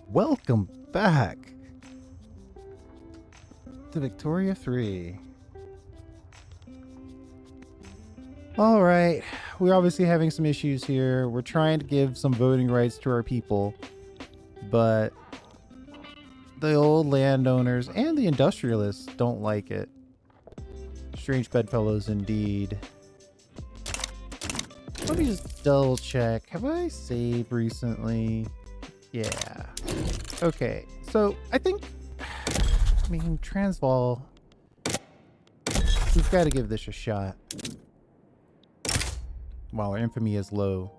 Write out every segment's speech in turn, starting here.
Welcome back to Victoria 3. All right, we're obviously having some issues here. We're trying to give some voting rights to our people, but the old landowners and the industrialists don't like it. Strange bedfellows indeed. Let me just double check. Have I saved recently? Yeah. Okay, so I think, Transvaal, we've got to give this a shot while our infamy is low.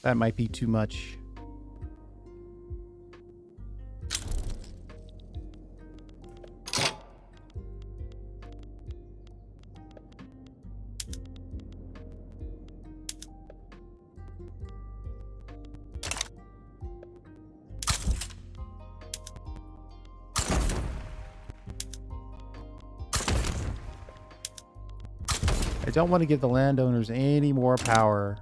That might be too much. I don't want to give the landowners any more power.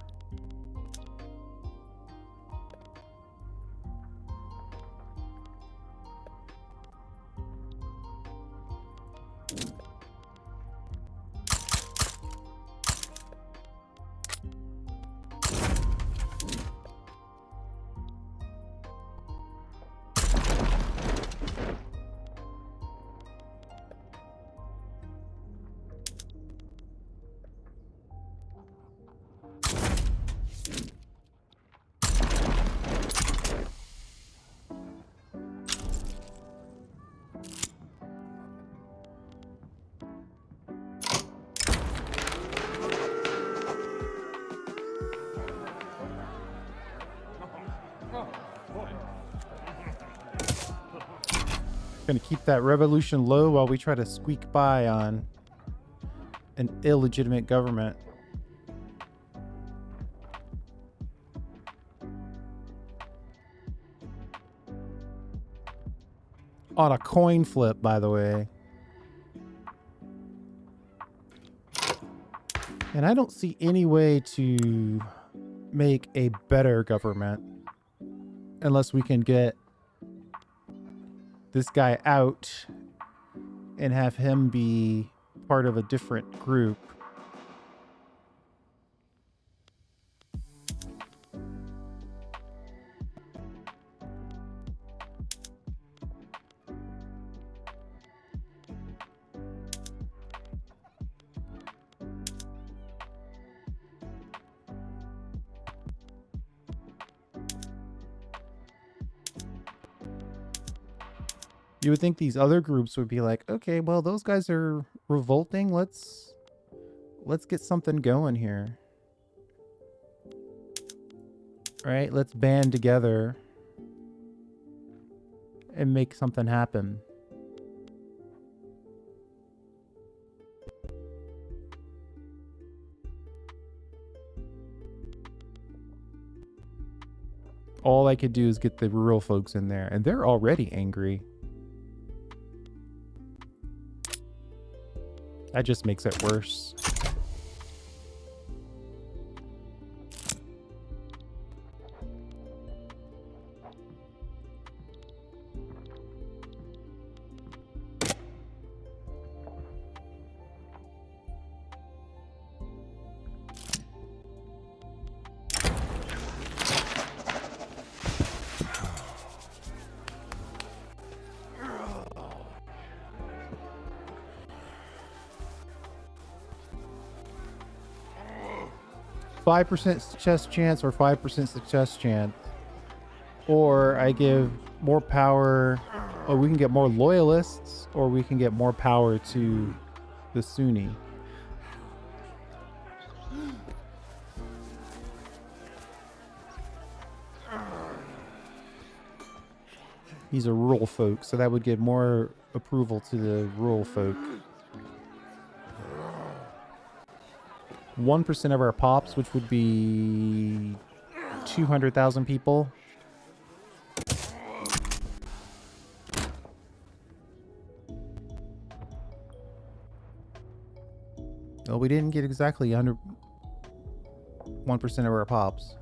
Gonna keep that revolution low while we try to squeak by on an illegitimate government. On a coin flip, by the way. And I don't see any way to make a better government unless we can get this guy out and have him be part of a different group. You would think these other groups would be like, okay, well, those guys are revolting. Let's get something going here. All right, let's band together and make something happen. All I could do is get the rural folks in there, and they're already angry. That just makes it worse. %5 success chance or 5% success chance, or I give more power, or we can get more loyalists, or we can get more power to the Sunni. He's a rural folk, so that would give more approval to the rural folk. 1% of our pops, which would be 200,000 people. Well, we didn't get exactly 1% of our pops.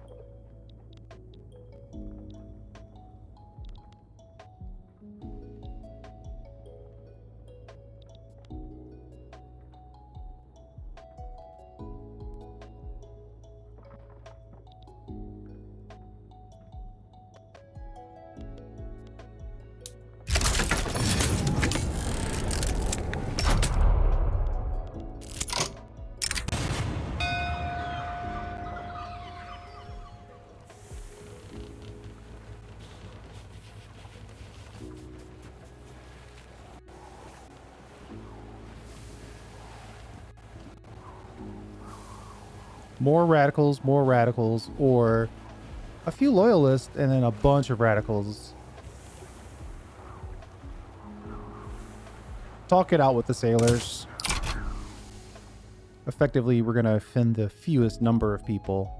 More radicals, or a few loyalists and then a bunch of radicals. Talk it out with the sailors. Effectively, we're going to offend the fewest number of people.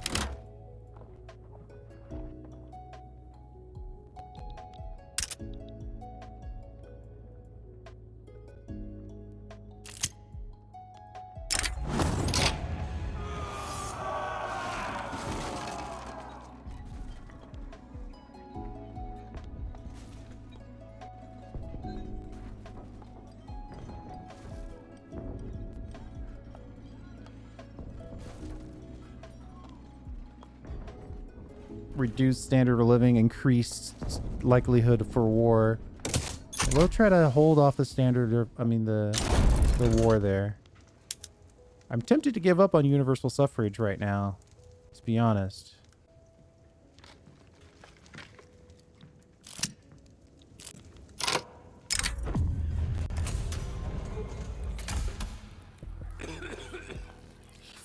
Reduced standard of living, increased likelihood for war. We'll try to hold off the standard of, the war there. I'm tempted to give up on universal suffrage right now, let's be honest.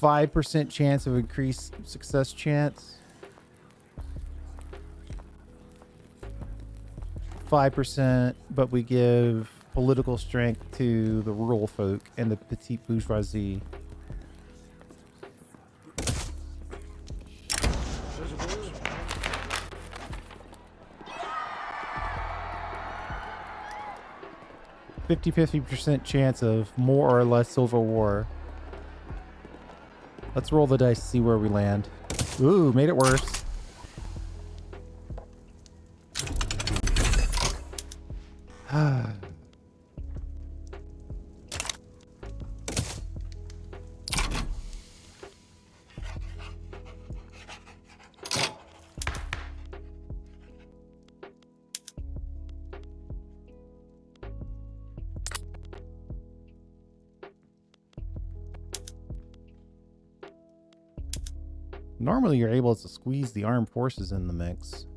%5 chance of increased success chance. 5%, but we give political strength to the rural folk and the petite bourgeoisie. $50 chance of more or less civil war. Let's roll the dice, see where we land. Ooh, made it worse. Normally you're able to squeeze the armed forces in the mix.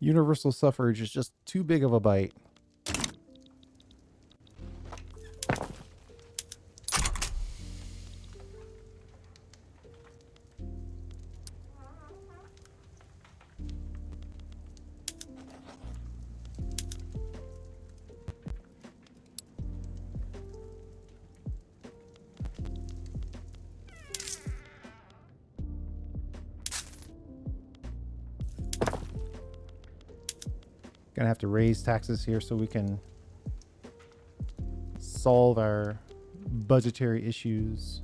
Universal suffrage is just too big of a bite. Gonna have to raise taxes here so we can solve our budgetary issues.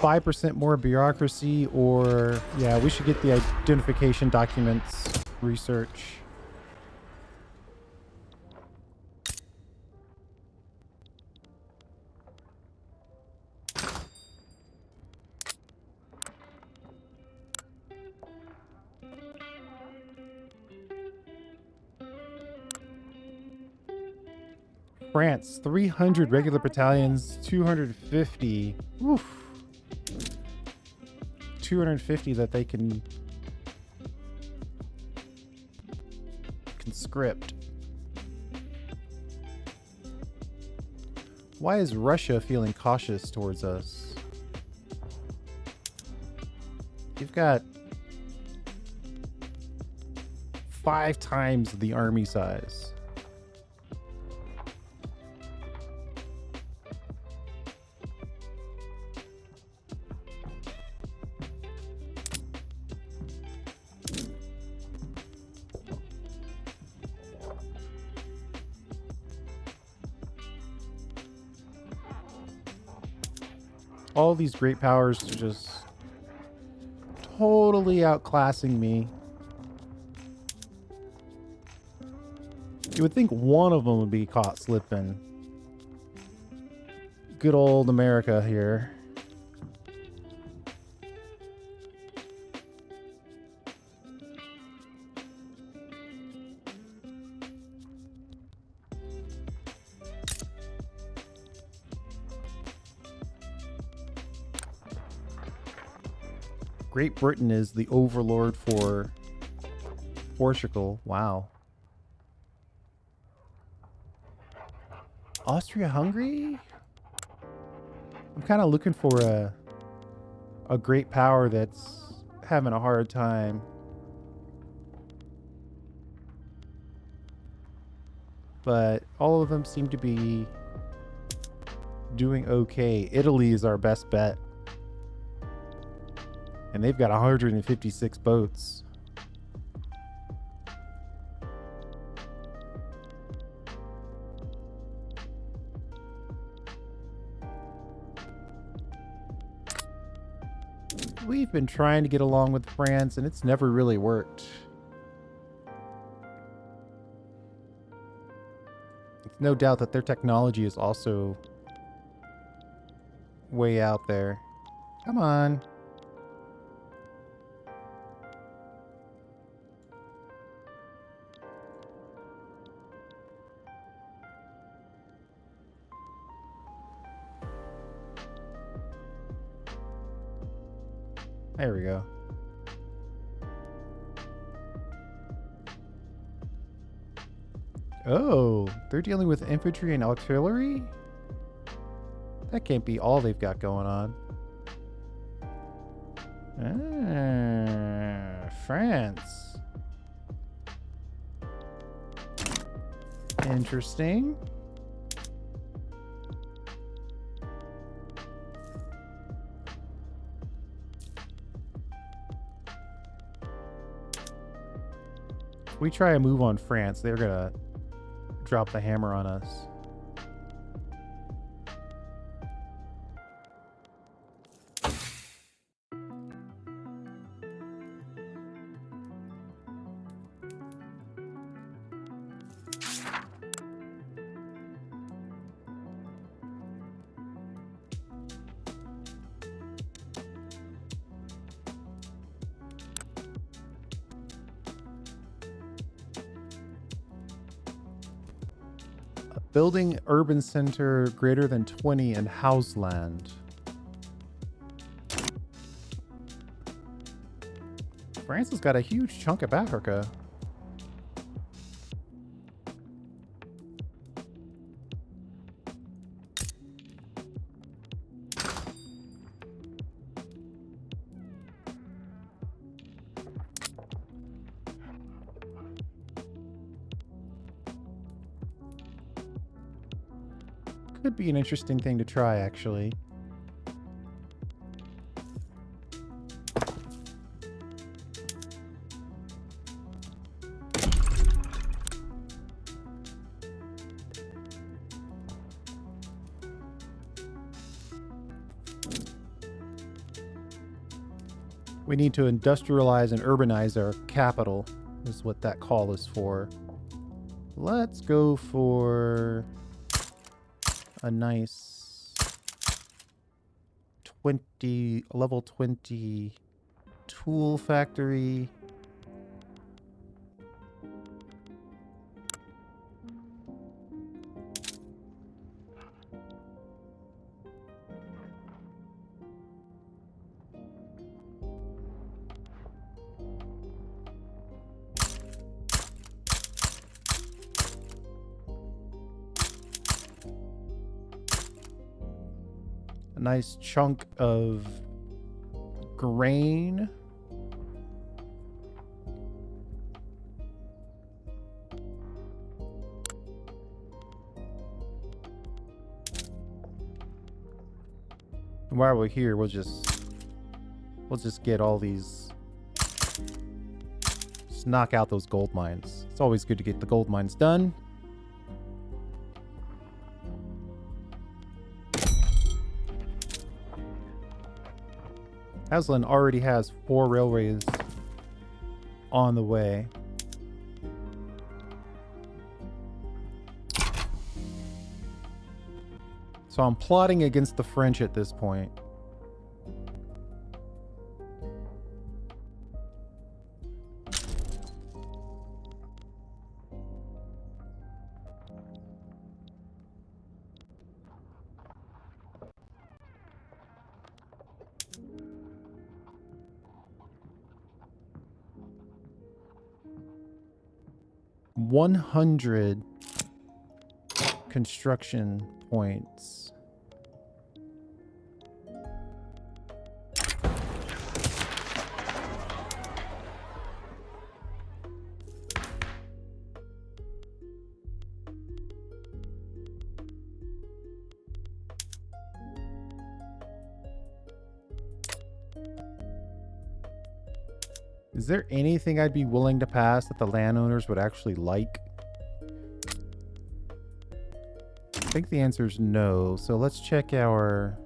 5% more bureaucracy, or yeah, we should get the identification documents research. France, 300 regular battalions, 250. Oof. 250 that they can conscript. Why is Russia feeling cautious towards us? You've got 5 times the army size. All these great powers are just totally outclassing me. You would think one of them would be caught slipping. Good old America here. Great Britain is the overlord for Portugal. Wow. Austria-Hungary? I'm kind of looking for a great power that's having a hard time. But all of them seem to be doing okay. Italy is our best bet. And they've got 156 boats. We've been trying to get along with France, and it's never really worked. It's no doubt that their technology is also way out there. Come on. There we go. Oh, they're dealing with infantry and artillery? That can't be all they've got going on. Ah, France. Interesting. If we try a move on France, they're gonna drop the hammer on us. Building urban center greater than 20 in Houseland. France has got a huge chunk of Africa. Could be an interesting thing to try, actually. We need to industrialize and urbanize our capital, is what that call is for. Let's go for a nice level 20 tool factory. A nice chunk of grain. And while we're here, we'll just get all these. Just knock out those gold mines. It's always good to get the gold mines done. Aslan already has 4 railways on the way. So I'm plotting against the French at this point. $100 construction points. Is there anything I'd be willing to pass that the landowners would actually like? I think the answer is no. So let's check our...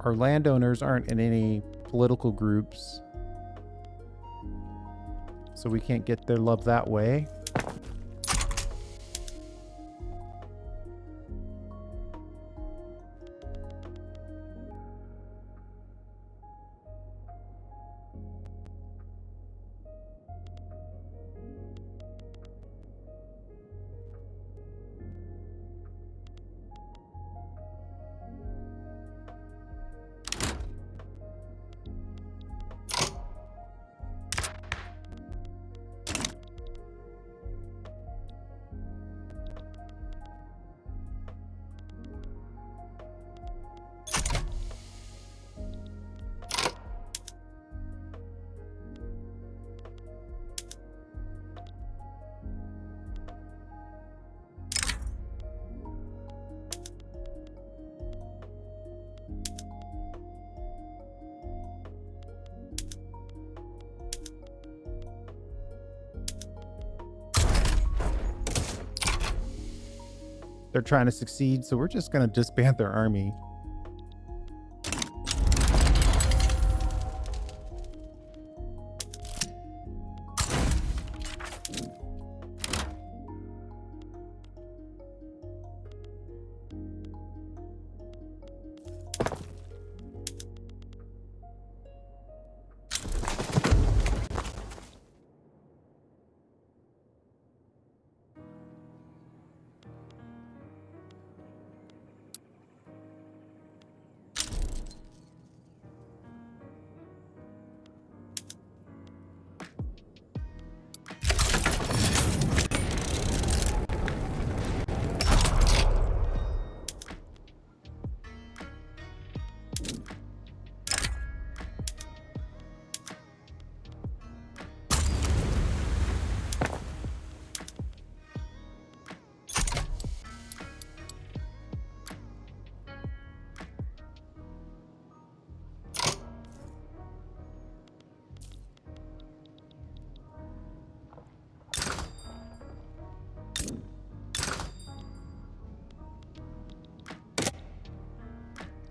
Our landowners aren't in any political groups, so we can't get their love that way. They're trying to succeed, so we're just going to disband their army.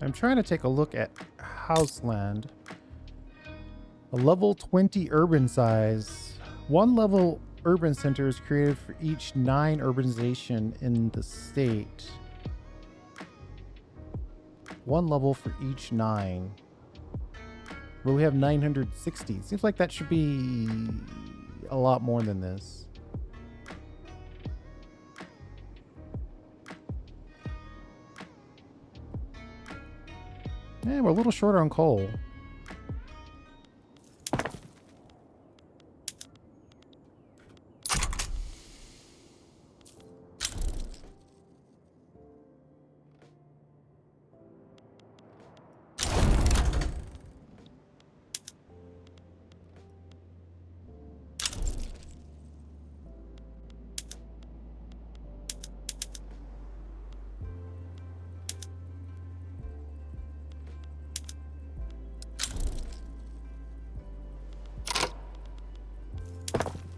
I'm trying to take a look at Houseland. A level 20 urban size. One level urban center is created for each 9 urbanization in the state. One level for each 9. But we have 960. Seems like that should be a lot more than this. Yeah, we're a little shorter on coal.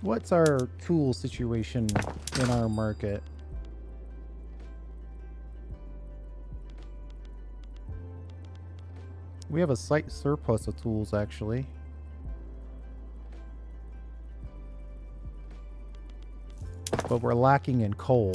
What's our tool situation in our market? We have a slight surplus of tools, actually. But we're lacking in coal.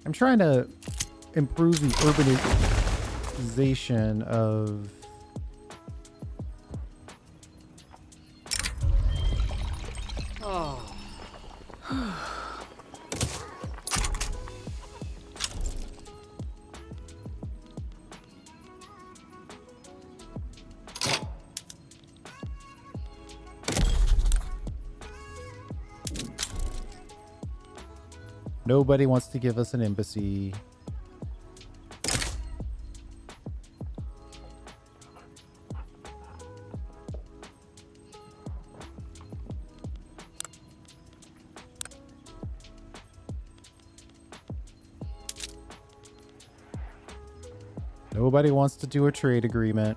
I'm trying to improve the urbanization of nobody wants to give us an embassy. Nobody wants to do a trade agreement.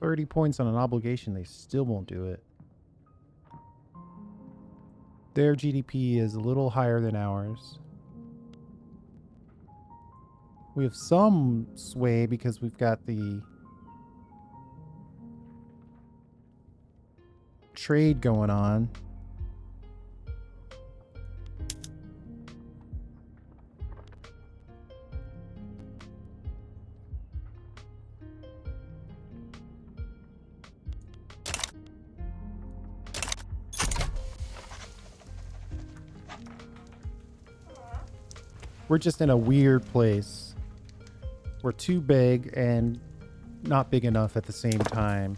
$30 points on an obligation, they still won't do it. Their GDP is a little higher than ours. We have some sway because we've got the trade going on. We're just in a weird place. We're too big and not big enough at the same time.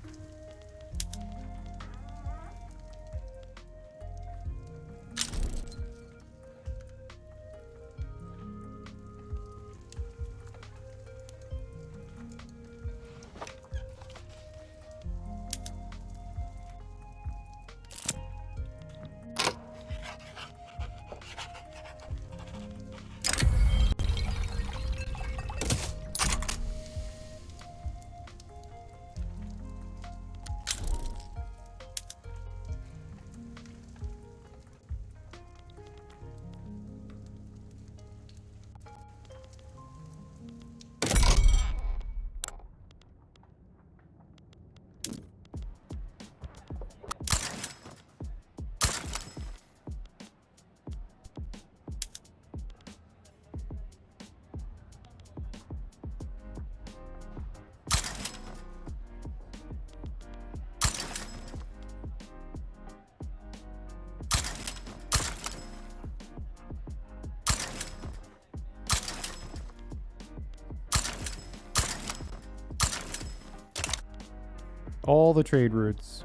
All the trade routes.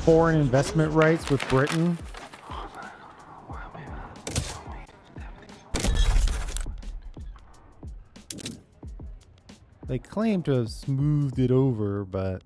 Foreign investment rights with Britain. They claim to have smoothed it over, but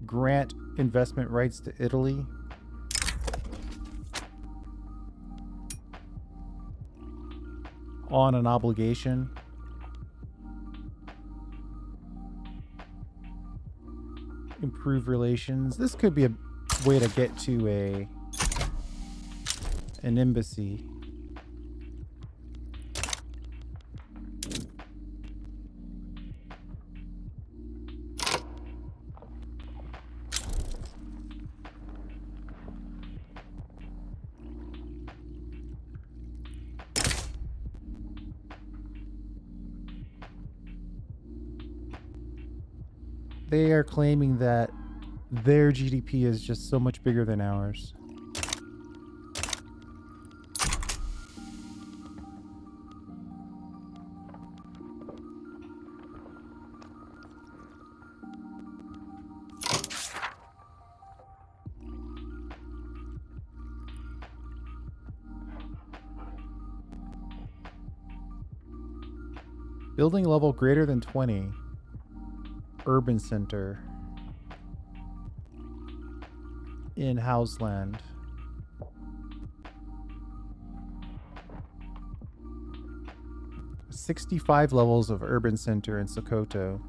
grant investment rights to Italy. On an obligation. Improve relations. This could be a way to get to an embassy. They are claiming that their GDP is just so much bigger than ours. Building level greater than 20. Urban center. In Houseland. $65 levels of urban center in Sokoto.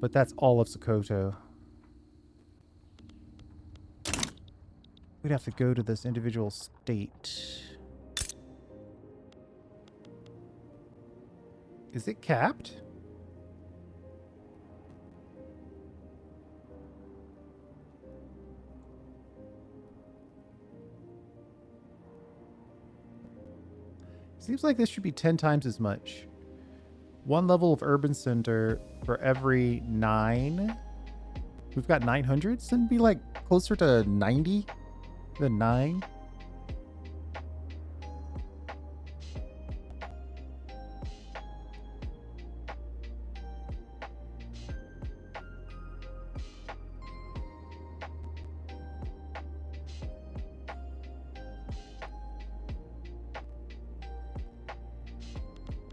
But that's all of Sokoto. We'd have to go to this individual state. Is it capped? Seems like this should be 10 times as much. One level of urban center for every 9. We've got 900. Shouldn't it be like closer to 90 than 9?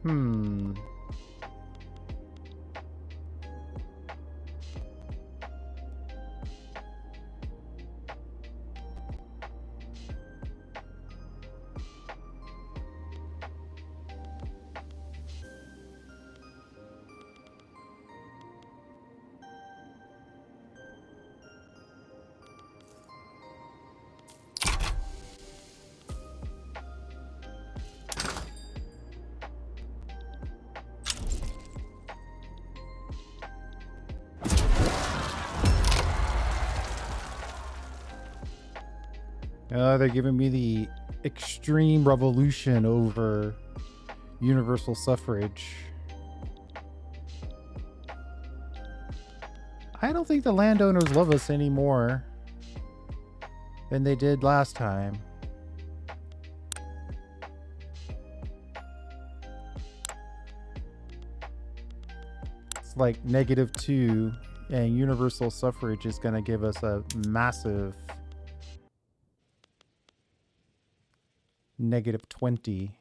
Hmm. They're giving me the extreme revolution over universal suffrage. I don't think the landowners love us anymore than they did last time. It's like -2, and universal suffrage is going to give us a massive -20.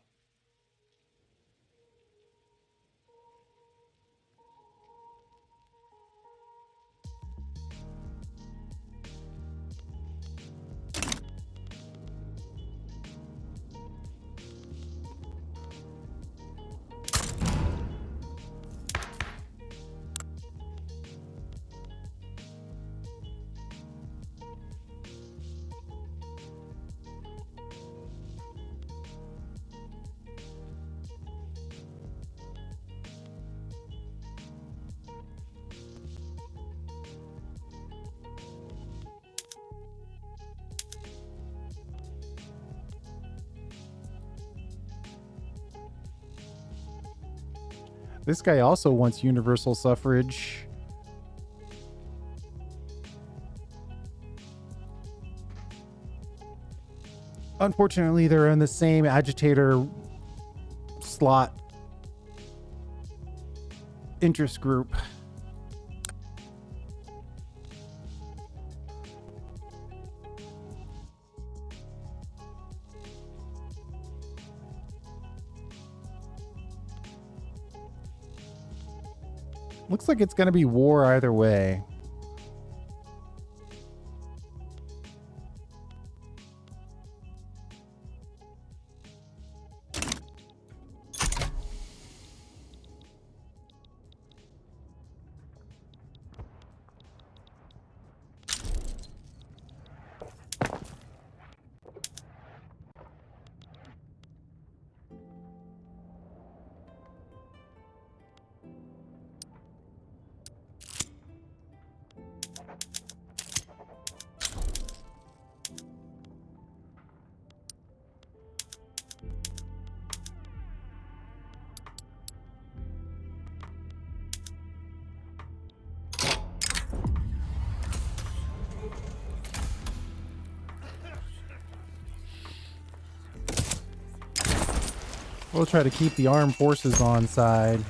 This guy also wants universal suffrage. Unfortunately, they're in the same agitator slot interest group. Looks like it's going to be war either way. We'll try to keep the armed forces on side.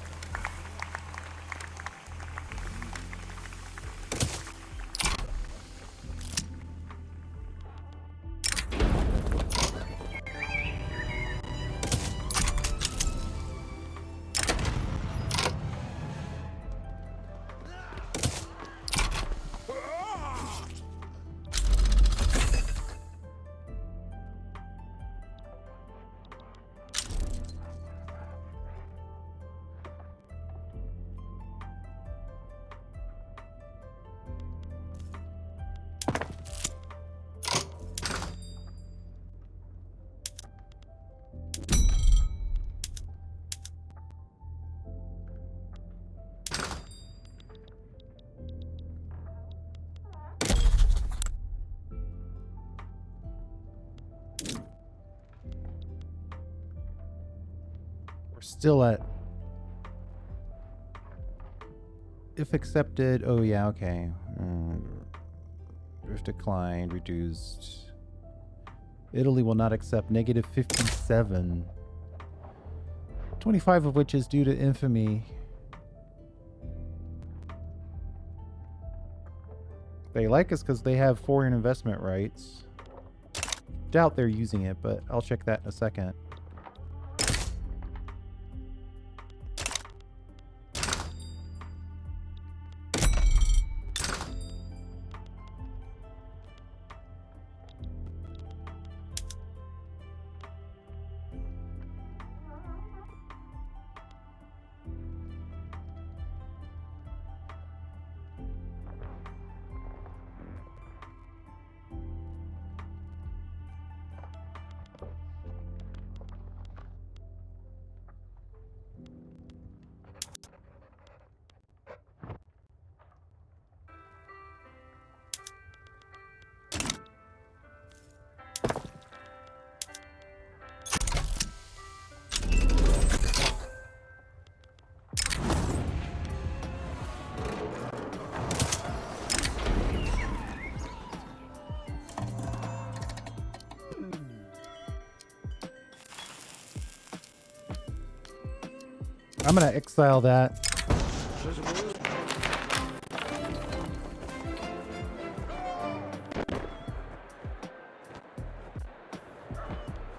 We're still at... If accepted... Oh, yeah, okay. If declined, reduced. Italy will not accept -57. 25 of which is due to infamy. They like us because they have foreign investment rights. Doubt they're using it, but I'll check that in a second. I'm gonna exile that.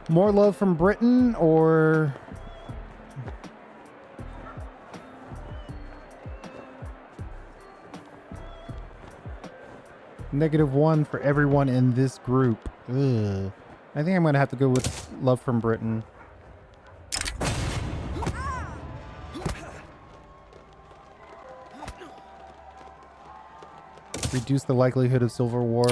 More love from Britain or... -1 for everyone in this group. Ugh. I think I'm gonna have to go with love from Britain. Reduce the likelihood of civil war.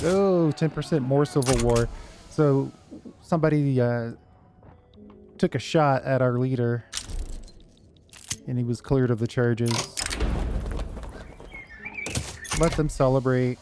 Oh, 10% more civil war. So somebody took a shot at our leader and he was cleared of the charges. Let them celebrate.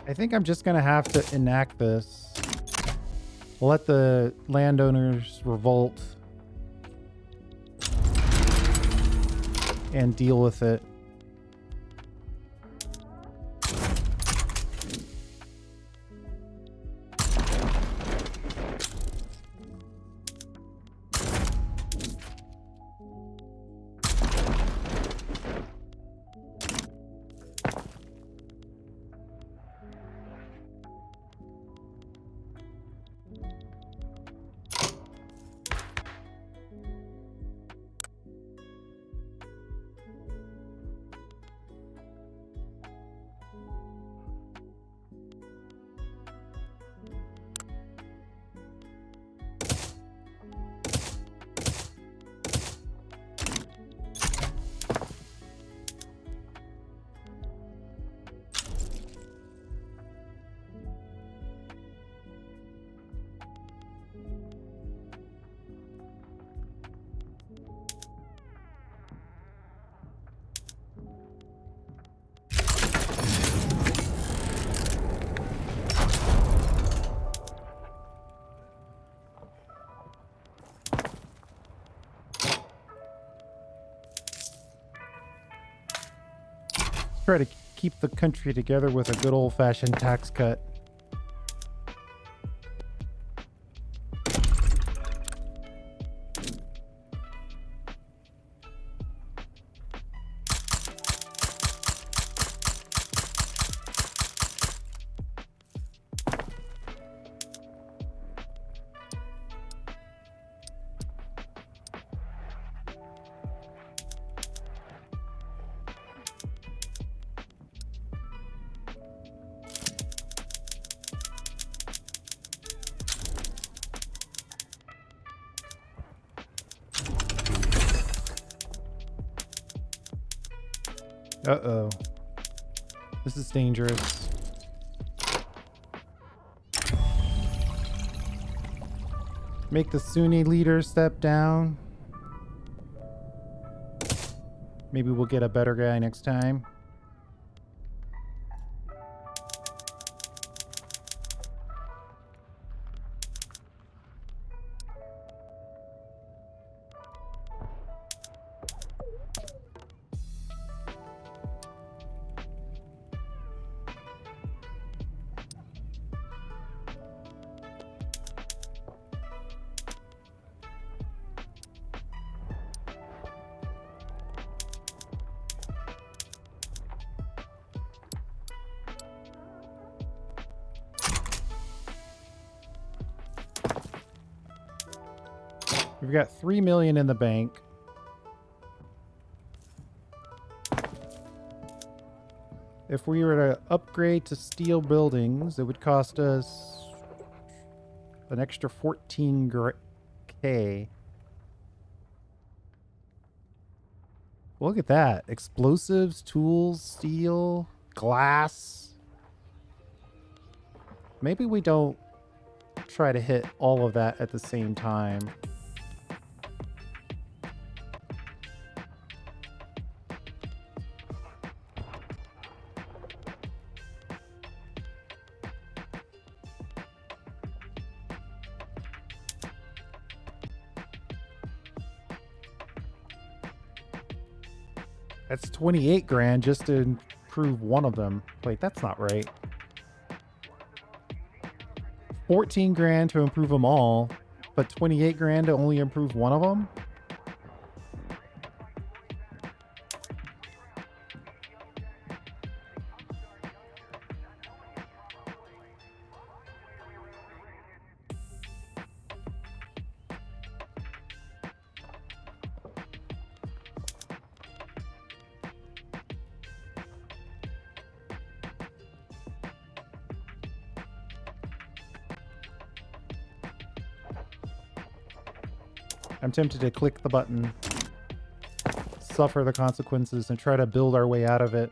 I think I'm just gonna have to enact this. Let the landowners revolt and deal with it. Try to keep the country together with a good old-fashioned tax cut. Uh-oh. This is dangerous. Make the Sunni leader step down. Maybe we'll get a better guy next time. We've got 3 million in the bank. If we were to upgrade to steel buildings, it would cost us an extra 14K. Look at that. Explosives, tools, steel, glass. Maybe we don't try to hit all of that at the same time. That's 28 grand just to improve one of them. Wait, that's not right. 14 grand to improve them all, but 28 grand to only improve one of them? I'm tempted to click the button, suffer the consequences, and try to build our way out of it.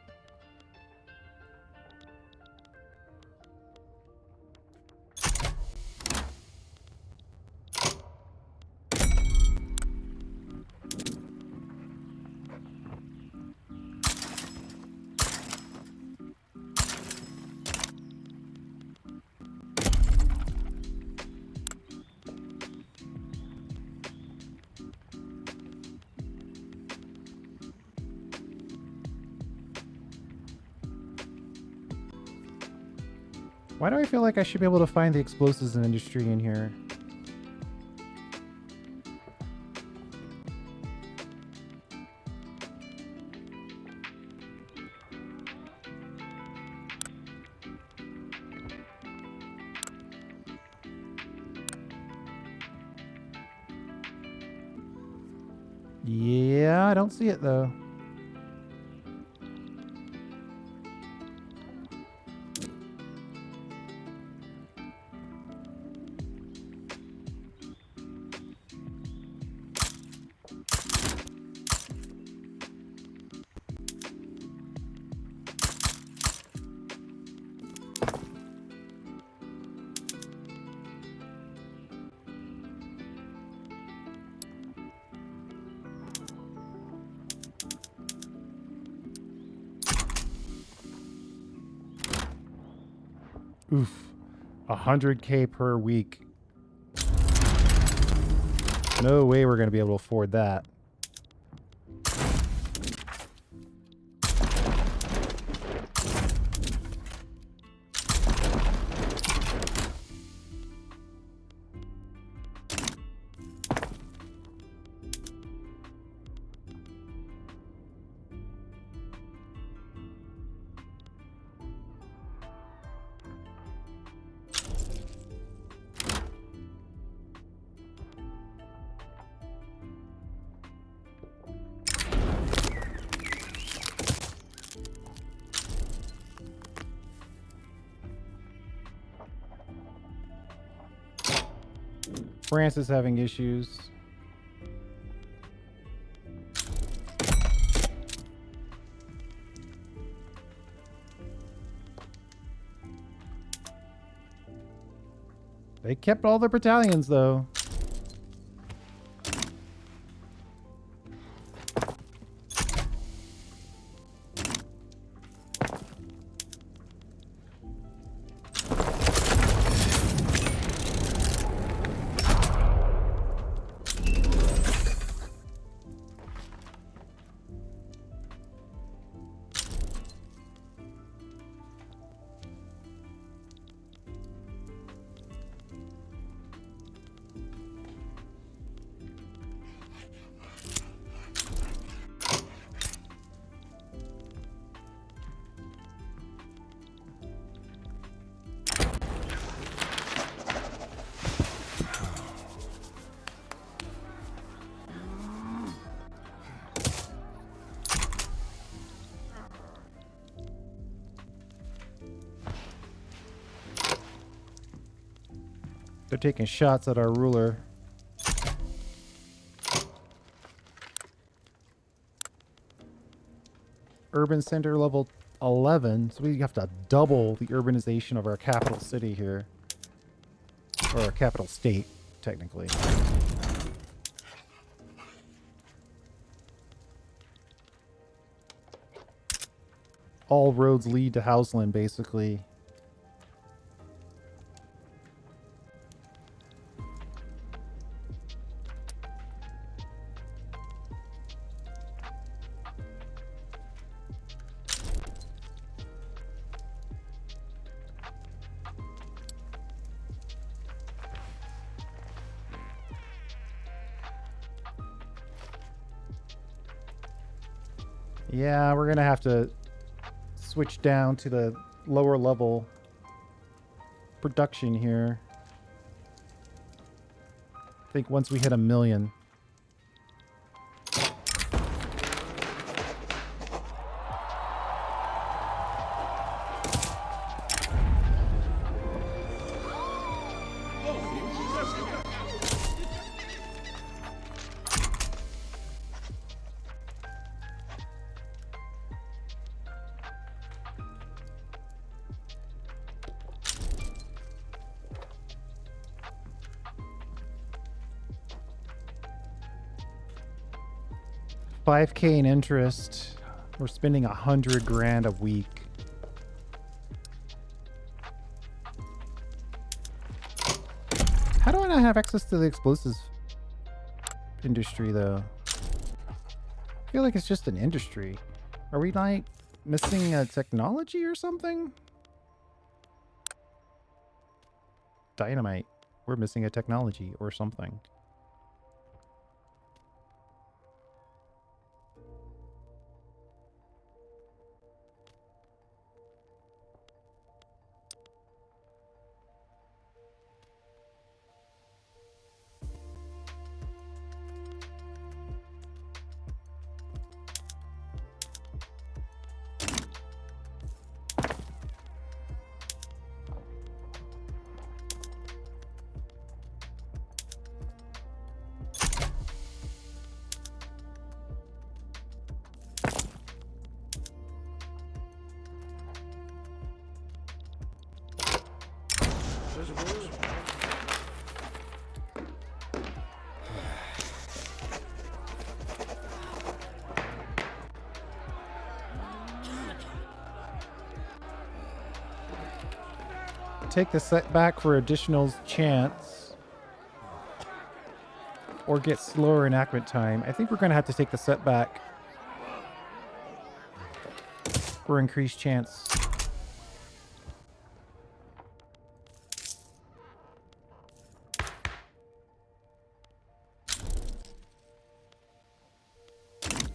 Why do I feel like I should be able to find the explosives industry in here? Yeah, I don't see it though. Oof. 100K per week. No way we're going to be able to afford that. France is having issues. They kept all their battalions, though. They're taking shots at our ruler. Urban center level 11. So we have to double the urbanization of our capital city here. Or our capital state, technically. All roads lead to Houseland, basically. Yeah, we're gonna have to switch down to the lower level production here. I think once we hit 1 million. $5K in interest. We're spending 100 grand a week. How do I not have access to the explosives industry, though? I feel like it's just an industry. Are we like missing a technology or something? Dynamite. We're missing a technology or something. Take the setback for additional chance or get slower enactment time. I think we're going to have to take the setback for increased chance.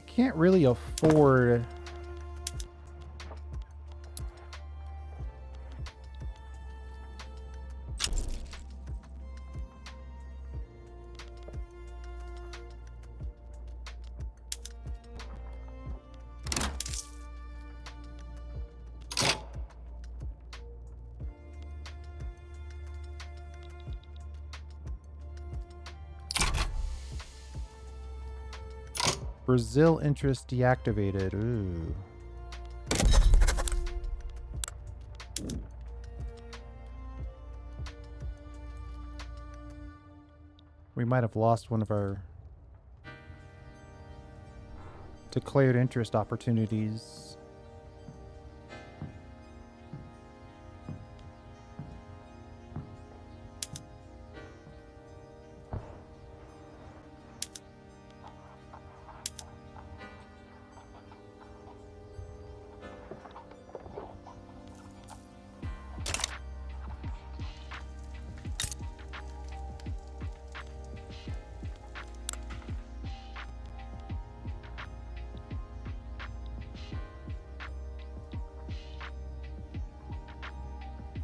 Can't really afford Brazil interest deactivated. Ooh. We might have lost one of our declared interest opportunities.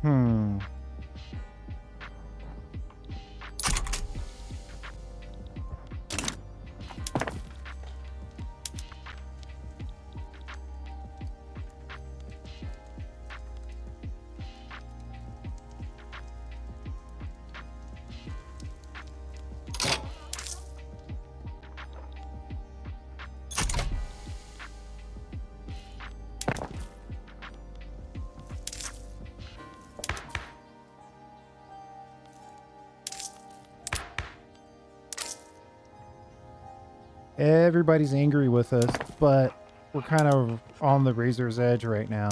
Hmm. Everybody's angry with us, but we're kind of on the razor's edge right now.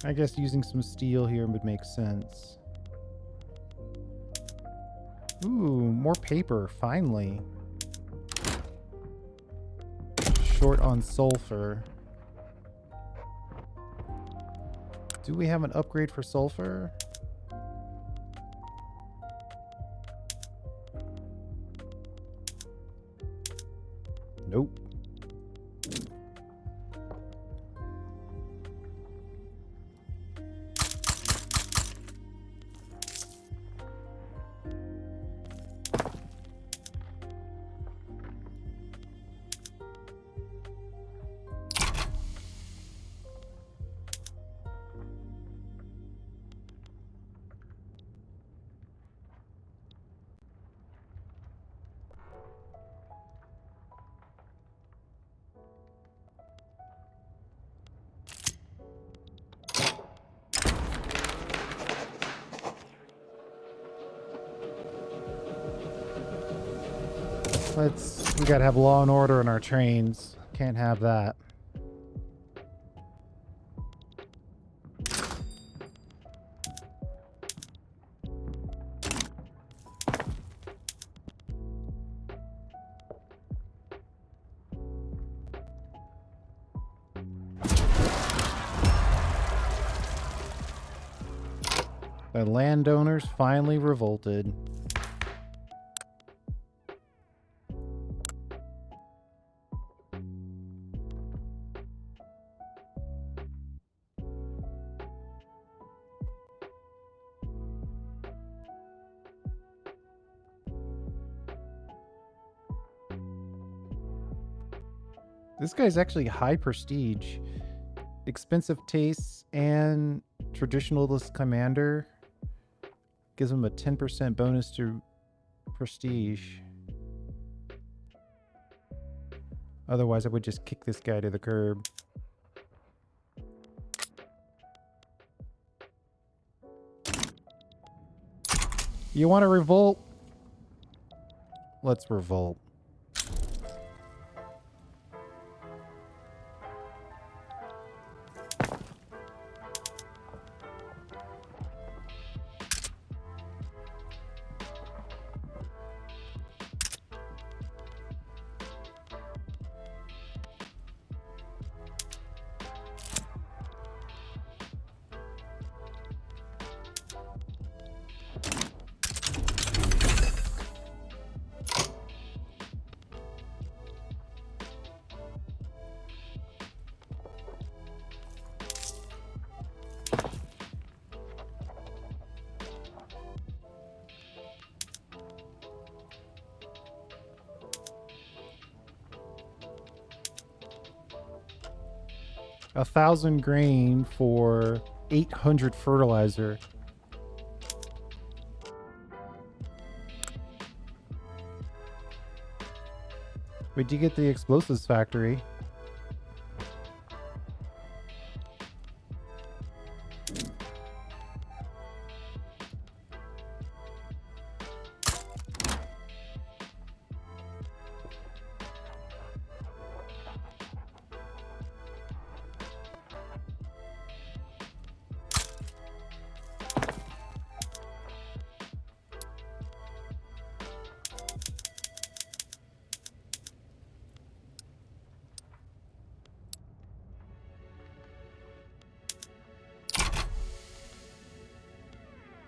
I guess using some steel here would make sense. Ooh, more paper, finally. Short on sulfur. Do we have an upgrade for sulfur? Nope. We gotta have law and order in our trains. Can't have that. The landowners finally revolted. This guy's actually high prestige. Expensive tastes and traditionalist commander. Gives him a 10% bonus to prestige. Otherwise, I would just kick this guy to the curb. You want to revolt? Let's revolt. 1,000 grain for 800 fertilizer. Wait, do you get the explosives factory?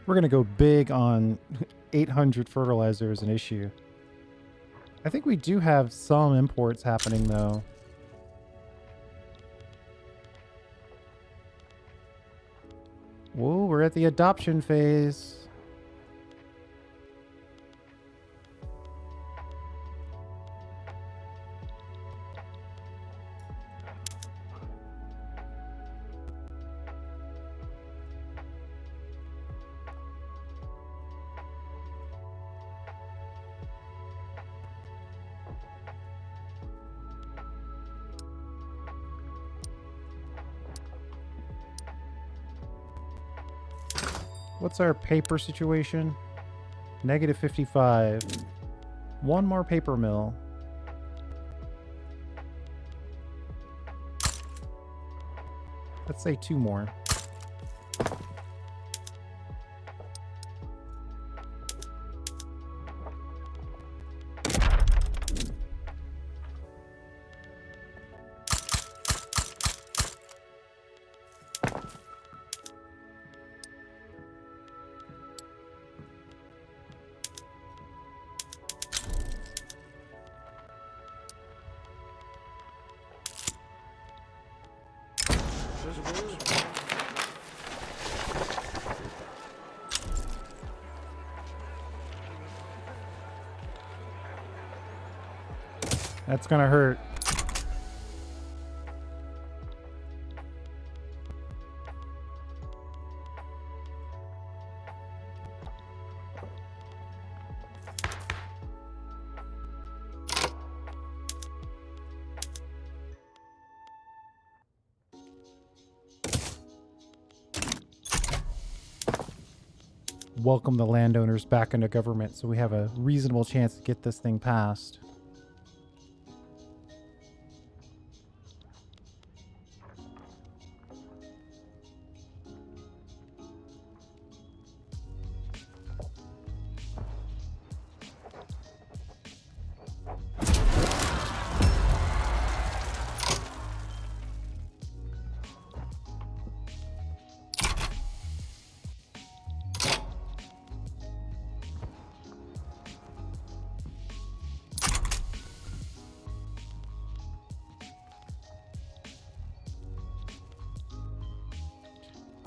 We're going to go big on 800 fertilizer as an issue. I think we do have some imports happening, though. Whoa, we're at the adoption phase. What's our paper situation? Negative 55. One more paper mill. Let's say 2 more. That's gonna hurt. Welcome the landowners back into government so we have a reasonable chance to get this thing passed.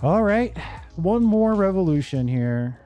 All right, one more revolution here.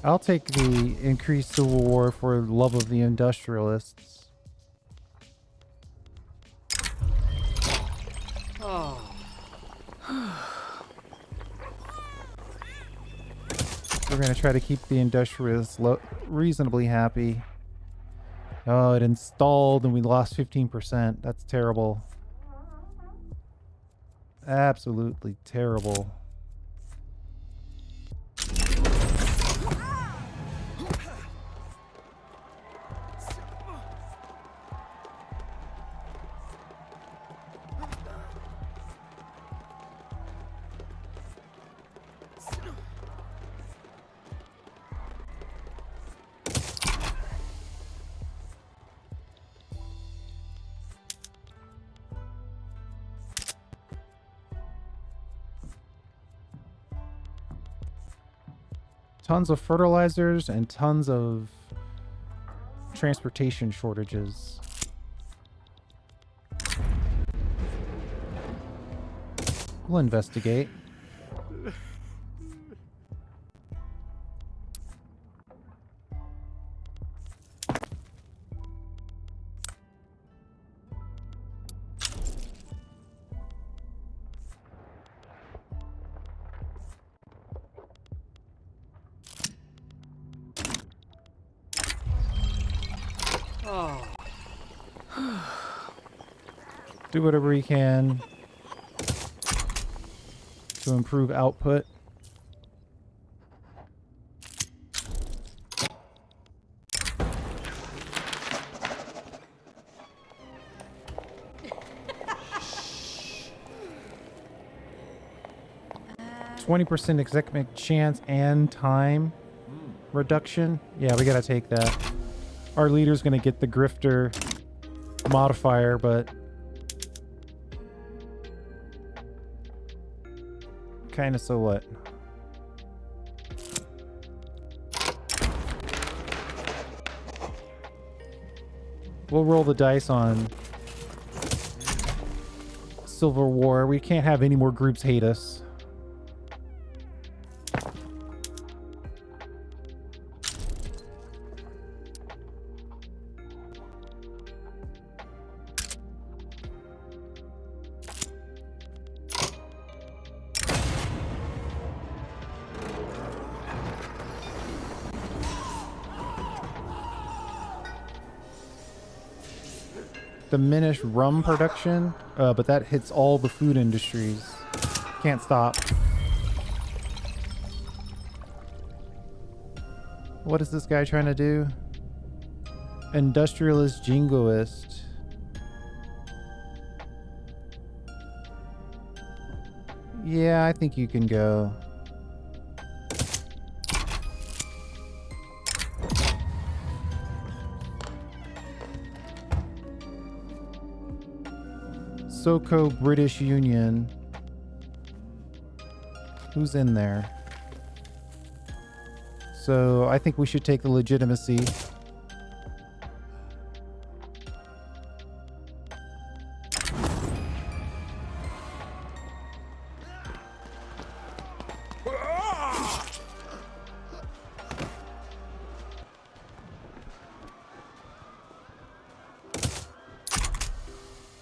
I'll take the increased civil war for love of the industrialists. Oh. We're going to try to keep the industrialists reasonably happy. Oh, it installed and we lost 15%. That's terrible. Absolutely terrible. Tons of fertilizers and tons of transportation shortages. We'll investigate. Do whatever we can to improve output. %, executive chance and time reduction. Yeah, we gotta take that. Our leader's gonna get the grifter modifier, but kind of so what? We'll roll the dice on Civil War. We can't have any more groups hate us. Diminish rum production, but that hits all the food industries. Can't stop. What is this guy trying to do? Industrialist jingoist. Yeah, I think you can go. Sokoto British Union. Who's in there? So I think we should take the legitimacy.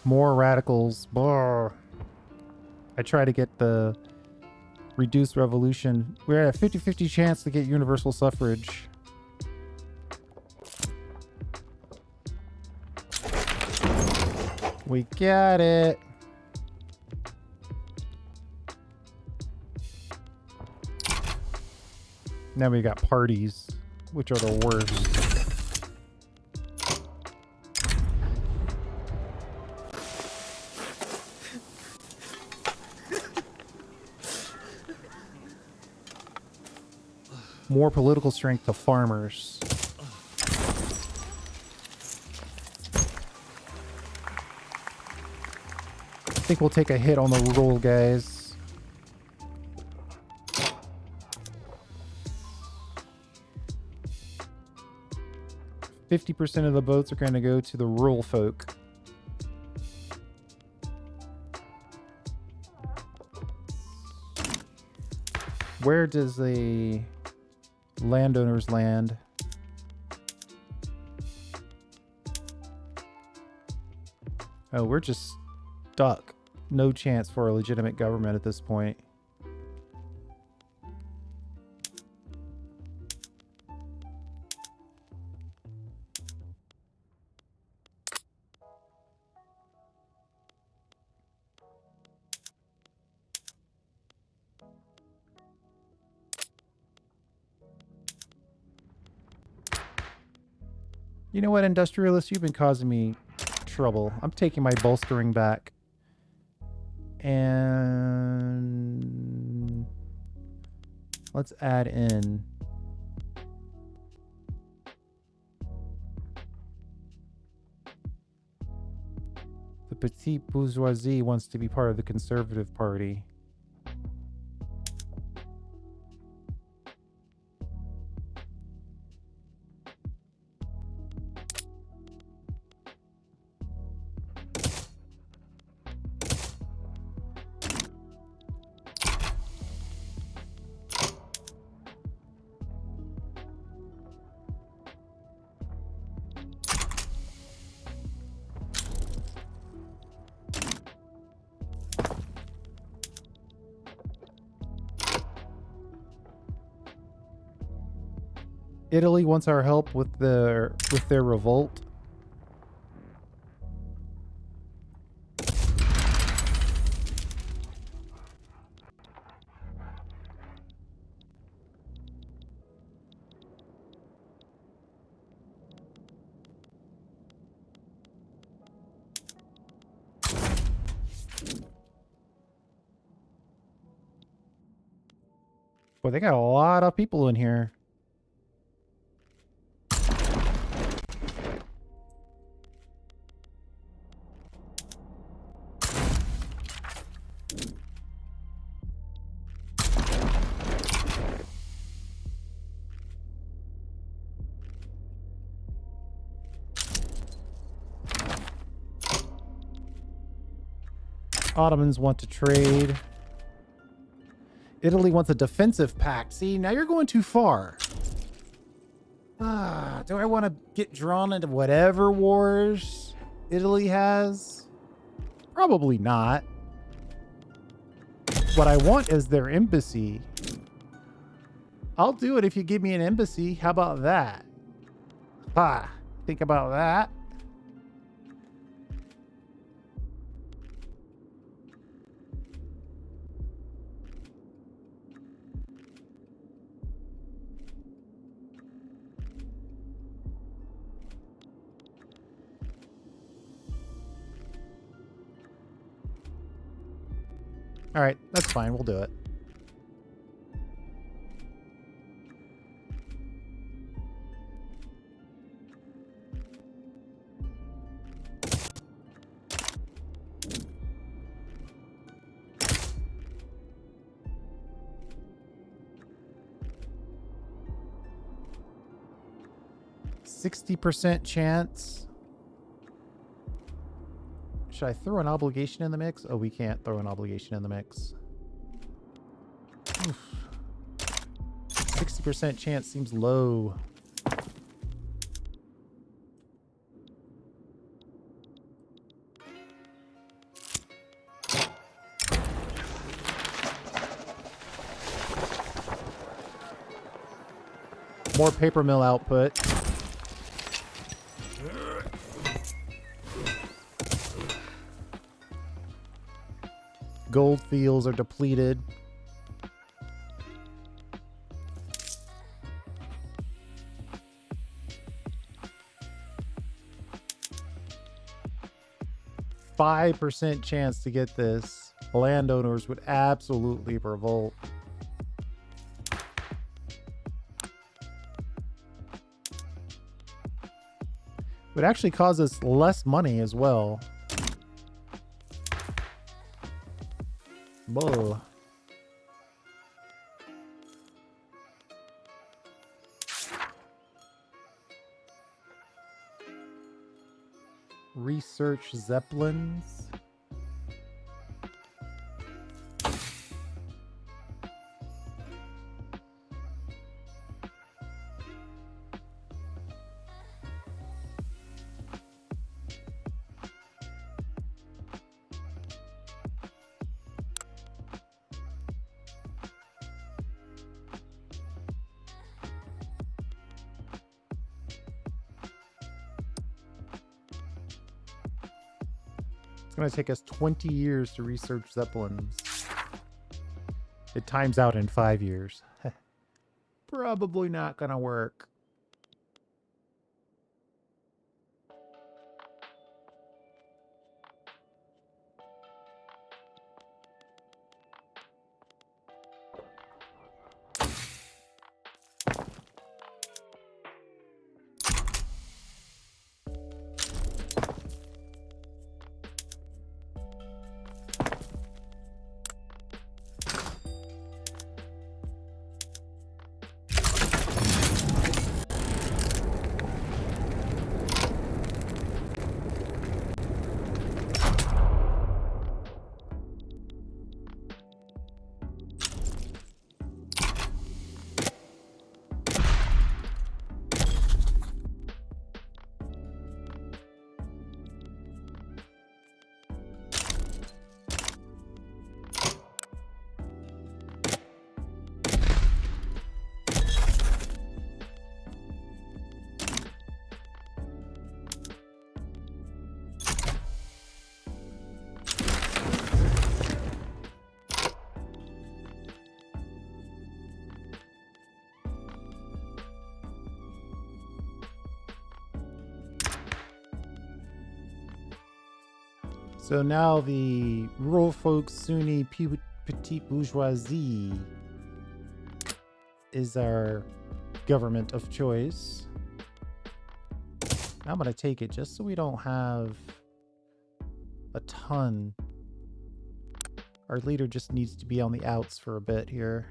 More radicals. Brr. I try to get the reduced revolution. We're at a 50-50 chance to get universal suffrage. We got it. Now we got parties, which are the worst. More political strength to farmers. I think we'll take a hit on the rural guys. %, of the votes are going to go to the rural folk. Where does the landowners land? Oh, we're just stuck. No chance for a legitimate government at this point. You know what, industrialists? You've been causing me trouble. I'm taking my bolstering back. And let's add in the petite bourgeoisie wants to be part of the Conservative Party. Italy wants our help with their revolt. Boy, they got a lot of people in here. Ottomans want to trade. Italy wants a defensive pact. See, now you're going too far. Do I want to get drawn into whatever wars Italy has? Probably not. What I want is their embassy. I'll do it if you give me an embassy. How about that? Think about that. All right, that's fine. We'll do it. %60 chance. Should I throw an obligation in the mix? Oh, we can't throw an obligation in the mix. 60% chance seems low. More paper mill output. Gold fields are depleted. %5 chance to get this. Landowners would absolutely revolt. Would actually cause us less money as well. Bull. Research Zeppelins. It's going to take us 20 years to research Zeppelins. It times out in 5 years. Probably not going to work. So now the rural folks, Sunni petite bourgeoisie is our government of choice. I'm going to take it just so we don't have a ton. Our leader just needs to be on the outs for a bit here.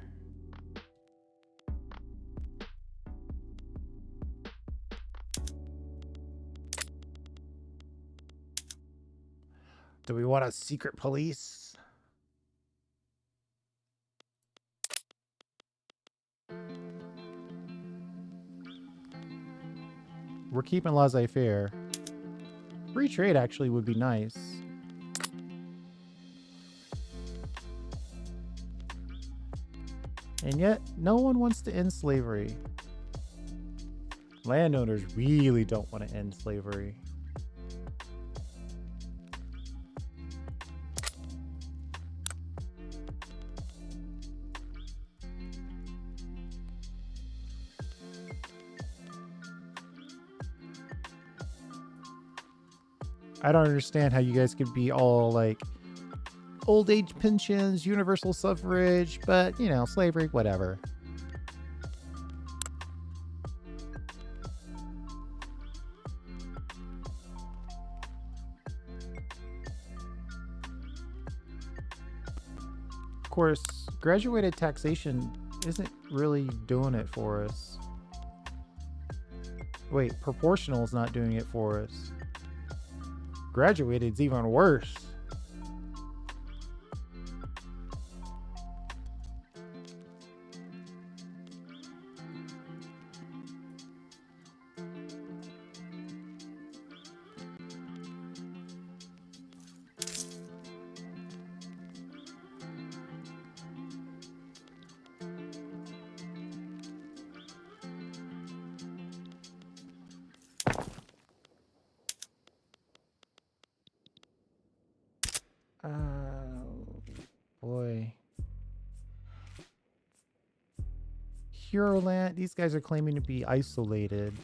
Do we want a secret police? We're keeping laissez-faire. Free trade actually would be nice. And yet, no one wants to end slavery. Landowners really don't want to end slavery. I don't understand how you guys could be all like old age pensions, universal suffrage, but you know, slavery, whatever. Of course, graduated taxation isn't really doing it for us. Wait, proportional is not doing it for us. Graduated's even worse. Boy. Huroland, these guys are claiming to be isolated.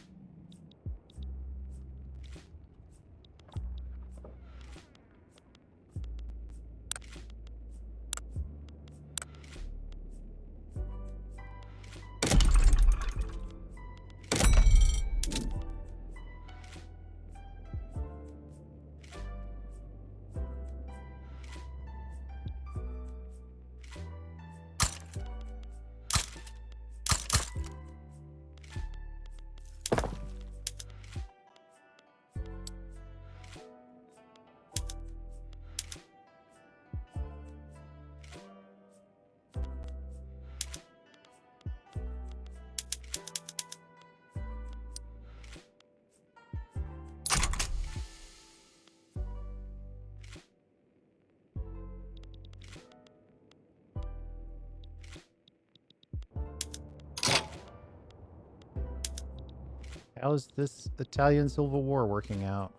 How's this Italian Civil War working out?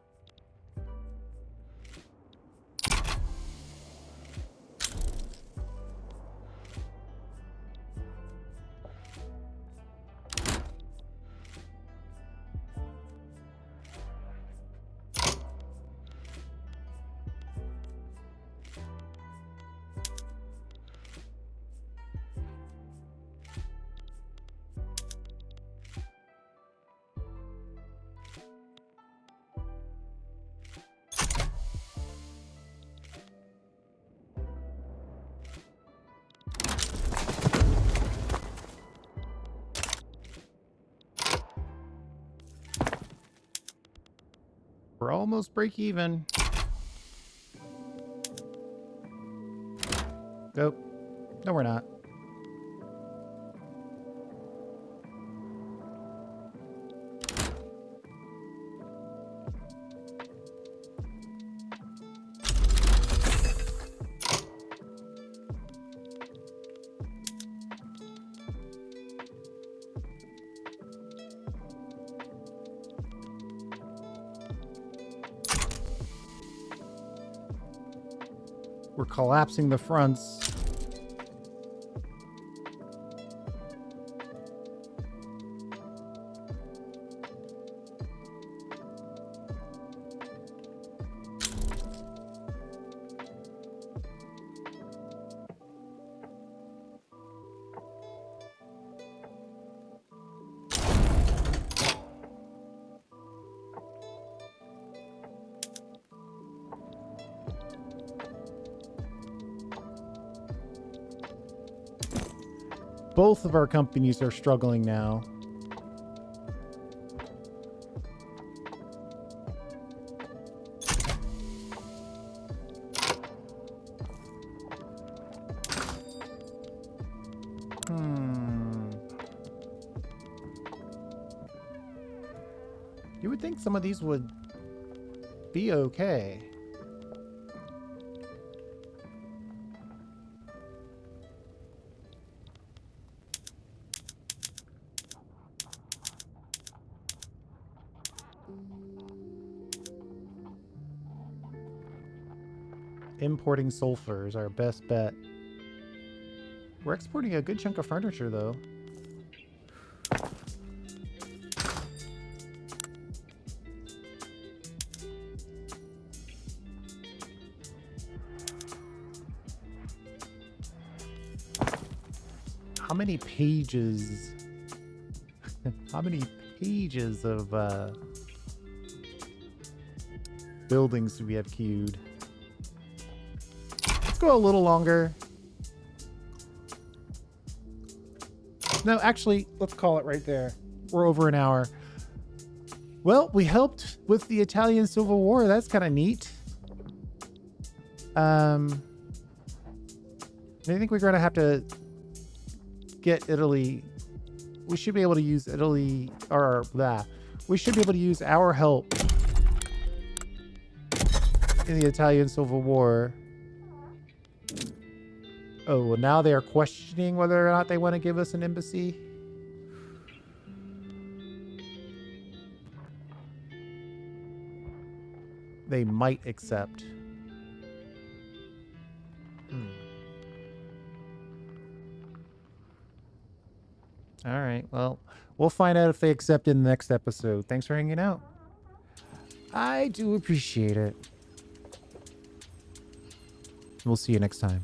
We're almost break even. Nope. No, we're not. We're collapsing the fronts. both of our companies are struggling now. You would think some of these would be okay. Importing sulfur is our best bet. We're exporting a good chunk of furniture, though. How many pages? How many pages of buildings do we have queued? Let's go a little longer. No, actually, let's call it right there. We're over an hour. Well, we helped with the Italian Civil War. That's kind of neat. I think we're going to have to get Italy. We should be able to use Italy, or that. We should be able to use our help in the Italian Civil War. Oh, well, now they are questioning whether or not they want to give us an embassy. They might accept. All right. Well, we'll find out if they accept in the next episode. Thanks for hanging out. I do appreciate it. We'll see you next time.